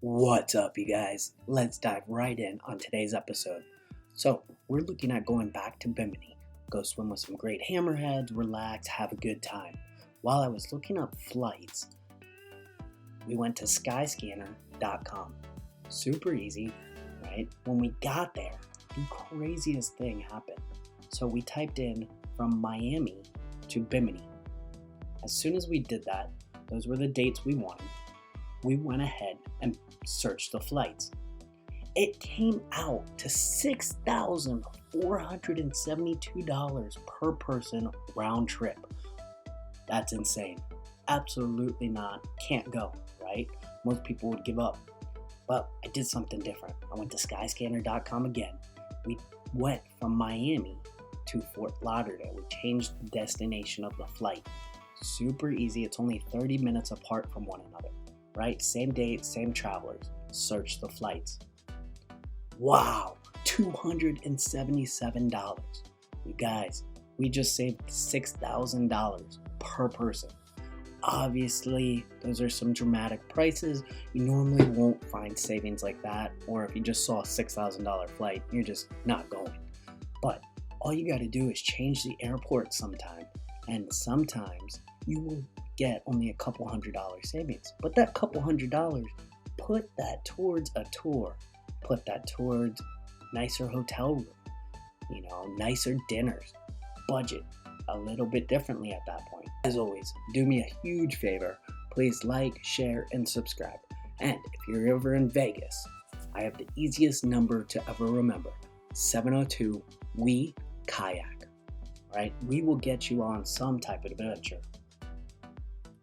What's up, you guys? Let's dive right in on today's episode. So, we're looking at going back to Bimini. Go swim with some great hammerheads, relax, have a good time. While I was looking up flights, we went to skyscanner.com. Super easy, right? When we got there, the craziest thing happened. So, we typed in from Miami to Bimini. As soon as we did that, those were the dates we wanted. We went ahead and searched the flights. It came out to $6,472 per person round trip. That's insane. Absolutely not. Can't go, right? Most people would give up. But I did something different. I went to skyscanner.com again. We went from Miami to Fort Lauderdale. We changed the destination of the flight. Super easy. It's only 30 minutes apart from one another. Right? Same date, same travelers. Search the flights. Wow, $277. You guys, we just saved $6,000 per person. Obviously, those are some dramatic prices. You normally won't find savings like that, or if you just saw a $6,000 flight, you're just not going. But all you got to do is change the airport sometime, and sometimes you will get only a couple $100 savings. But that couple $100, put that towards a tour. Put that towards nicer hotel room, nicer dinners. Budget a little bit differently at that point. As always, do me a huge favor. Please like, share, and subscribe. And if you're ever in Vegas, I have the easiest number to ever remember. 702-WE-KAYAK. Right? We will get you on some type of adventure.